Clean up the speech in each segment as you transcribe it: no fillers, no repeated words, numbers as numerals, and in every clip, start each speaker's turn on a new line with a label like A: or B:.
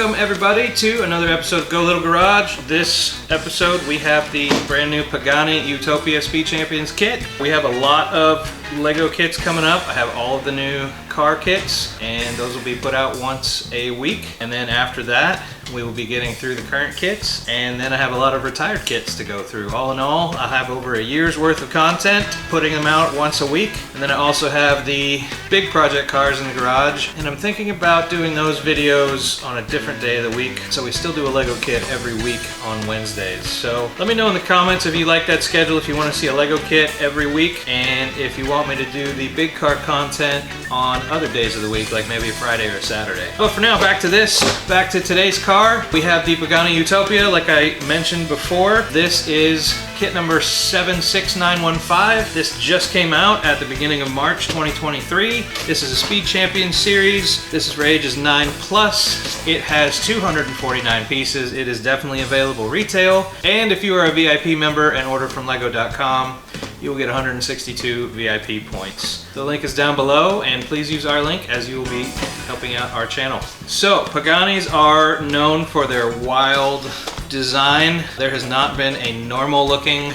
A: Welcome everybody to another episode of Go Little Garage. This episode we have the brand new Pagani Utopia Speed Champions kit. We have a lot of Lego kits coming up. I have all of the new car kits and those will be put out once a week. And then after that, we will be getting through the current kits, and then I have a lot of retired kits to go through. All in all, I have over a year's worth of content, putting them out once a week. And then I also have the big project cars in the garage, and I'm thinking about doing those videos on a different day of the week. So we still do a Lego kit every week on Wednesdays. So let me know in the comments if you like that schedule, if you want to see a Lego kit every week, and if you want me to do the big car content on other days of the week, like maybe a Friday or a Saturday. But for now, back to today's car. We have the Pagani Utopia, like I mentioned before. This is kit number 76915. This just came out at the beginning of March 2023. This is a Speed Champions series. This is for ages 9+. It has 249 pieces. It is definitely available retail. And if you are a VIP member and order from Lego.com, you will get 162 VIP points. The link is down below, and please use our link as you will be helping out our channel. So, Paganis are known for their wild design. There has not been a normal looking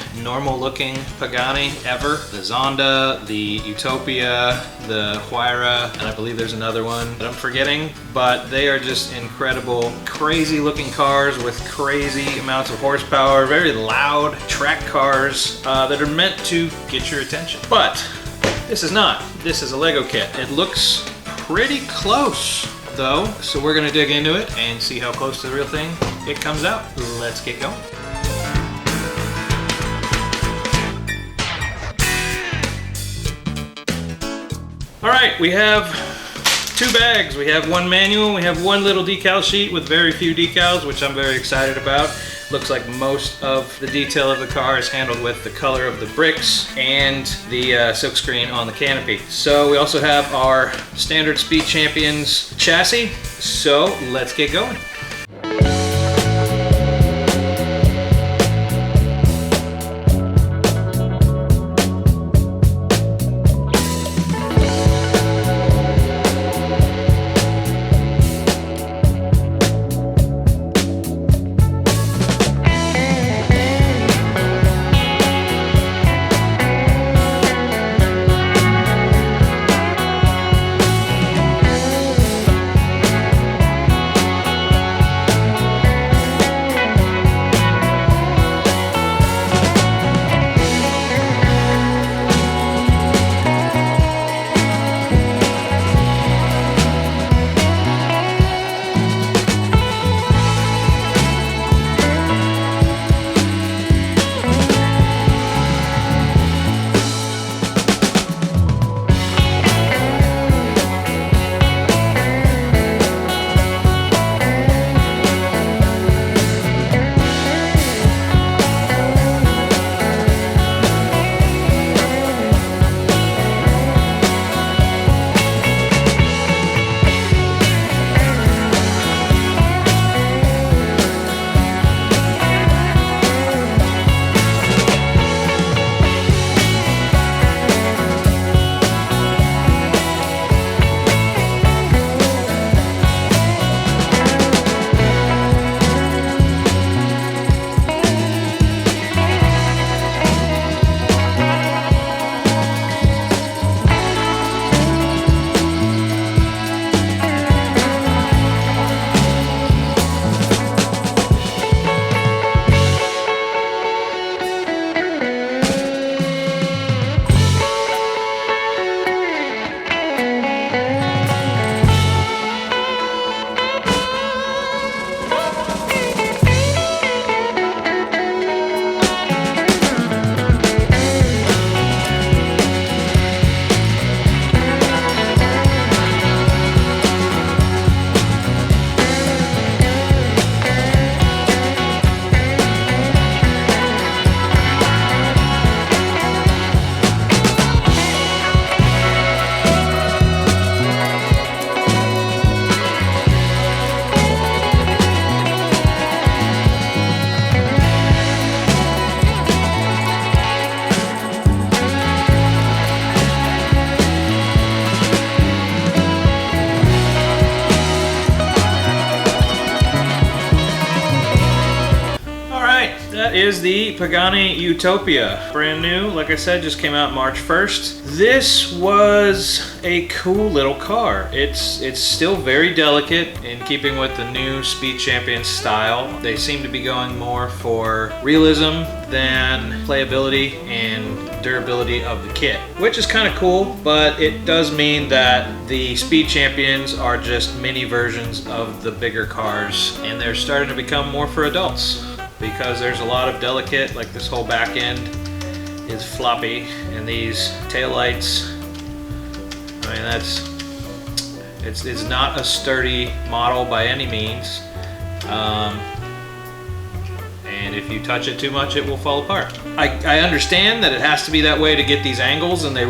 A: Pagani ever. The Zonda, the Utopia, the Huayra, and I believe there's another one that I'm forgetting, but they are just incredible, crazy looking cars with crazy amounts of horsepower, very loud track cars that are meant to get your attention. But this is not. This is a Lego kit. It looks pretty close though, so we're gonna dig into it and see how close to the real thing it comes out. Let's get going. All right, we have two bags. We have one manual, we have one little decal sheet with very few decals, which I'm very excited about. Looks like most of the detail of the car is handled with the color of the bricks and the silkscreen on the canopy. So we also have our standard Speed Champions chassis. So let's get going. is the Pagani Utopia. Brand new, like I said, just came out March 1st. This was a cool little car. It's still very delicate in keeping with the new Speed Champions style. They seem to be going more for realism than playability and durability of the kit, which is kind of cool, but it does mean that the Speed Champions are just mini versions of the bigger cars, and they're starting to become more for adults because there's a lot of delicate, like this whole back end is floppy, and these taillights, I mean, it's not a sturdy model by any means. And if you touch it too much, it will fall apart. I understand that it has to be that way to get these angles, and they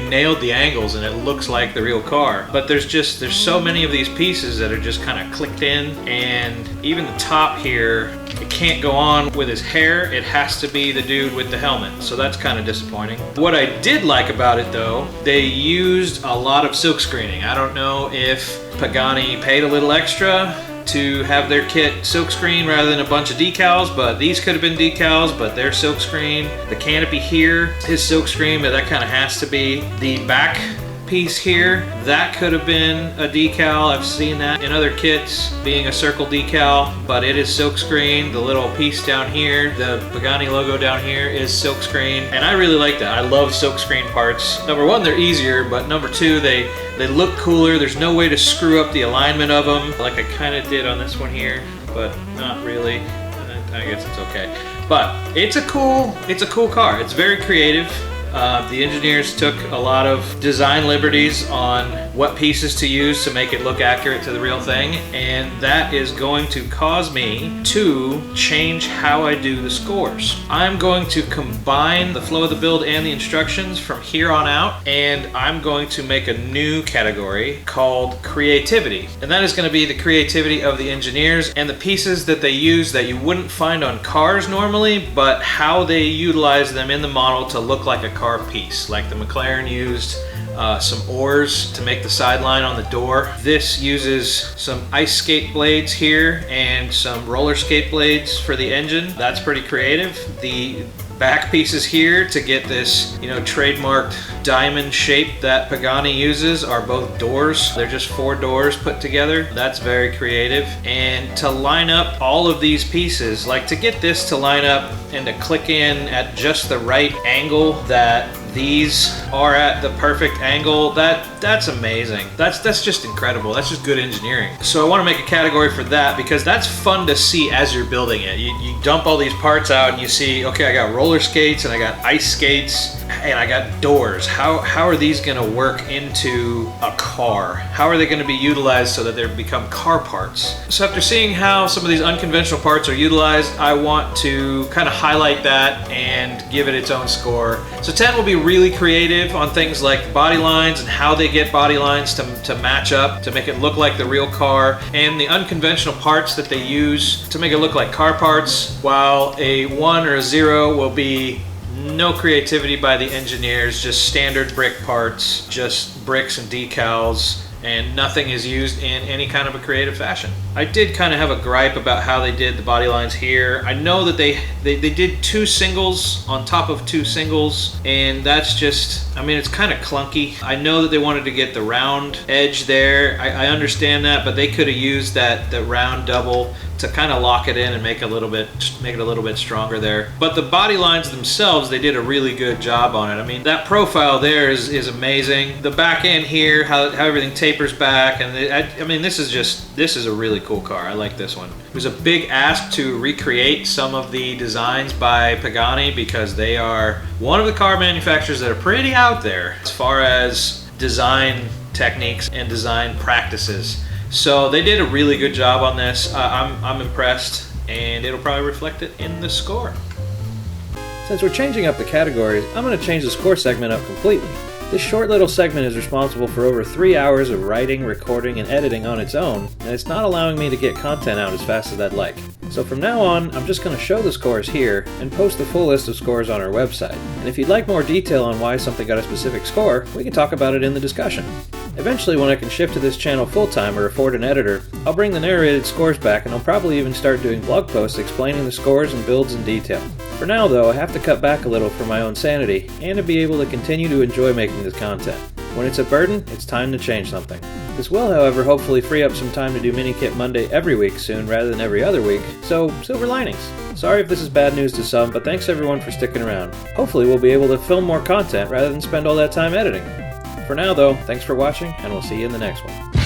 A: nailed the angles and it looks like the real car. But there's so many of these pieces that are just kind of clicked in, and even the top here, it can't go on with his hair. It has to be the dude with the helmet. So that's kind of disappointing. What I did like about it though, they used a lot of silk screening. I don't know if Pagani paid a little extra to have their kit silkscreen rather than a bunch of decals, but these could have been decals, but they're silkscreen. The canopy here is silkscreen, but that kind of has to be. The back piece here, that could have been a decal. I've seen that in other kits being a circle decal, but it is silkscreen. The little piece down here, the Pagani logo down here, is silkscreen, and I really like that. I love silkscreen parts. Number one, they're easier, but number two, they look cooler. There's no way to screw up the alignment of them like I kind of did on this one here, but not really. I guess it's okay. But it's a cool car. It's very creative. The engineers took a lot of design liberties on what pieces to use to make it look accurate to the real thing, and that is going to cause me to change how I do the scores. I'm going to combine the flow of the build and the instructions from here on out, and I'm going to make a new category called creativity, and that is going to be the creativity of the engineers and the pieces that they use that you wouldn't find on cars normally, but how they utilize them in the model to look like a car piece. Like the McLaren used some oars to make the sideline on the door. This uses some ice skate blades here and some roller skate blades for the engine. That's pretty creative. The back pieces here to get this, trademarked diamond shape that Pagani uses are both doors. They're just 4 doors put together. That's very creative. And to line up all of these pieces, like to get this to line up and to click in at just the right angle, that these are at the perfect angle, that's amazing. That's just incredible. That's just good engineering. So I want to make a category for that because that's fun to see as you're building it. You dump all these parts out and you see, okay, I got roller skates and I got ice skates and I got doors. How are these going to work into a car? How are they going to be utilized so that they become car parts? So after seeing how some of these unconventional parts are utilized, I want to kind of highlight that and give it its own score. So 10 will be really creative on things like body lines and how they get body lines to match up to make it look like the real car, and the unconventional parts that they use to make it look like car parts, while a 1 or a 0 will be no creativity by the engineers, just standard brick parts, just bricks and decals, and nothing is used in any kind of a creative fashion. I did kind of have a gripe about how they did the body lines here. I know that they did 2 singles on top of 2 singles, and that's just, it's kind of clunky. I know that they wanted to get the round edge there. I understand that, but they could have used the round double to kind of lock it in and make it a little bit stronger there. But the body lines themselves, they did a really good job on it. That profile there is amazing. The back end here, how everything tapers back, and this is a really cool car. I like this one. It was a big ask to recreate some of the designs by Pagani because they are one of the car manufacturers that are pretty out there as far as design techniques and design practices. So they did a really good job on this. I'm impressed, and it'll probably reflect it in the score. Since we're changing up the categories, I'm going to change the score segment up completely. This short little segment is responsible for over 3 hours of writing, recording, and editing on its own, and it's not allowing me to get content out as fast as I'd like. So from now on, I'm just going to show the scores here and post the full list of scores on our website. And if you'd like more detail on why something got a specific score, we can talk about it in the discussion. Eventually, when I can shift to this channel full-time or afford an editor, I'll bring the narrated scores back, and I'll probably even start doing blog posts explaining the scores and builds in detail. For now though, I have to cut back a little for my own sanity, and to be able to continue to enjoy making this content. When it's a burden, it's time to change something. This will, however, hopefully free up some time to do Mini Kit Monday every week soon rather than every other week, so silver linings. Sorry if this is bad news to some, but thanks everyone for sticking around. Hopefully we'll be able to film more content rather than spend all that time editing. For now though, thanks for watching, and we'll see you in the next one.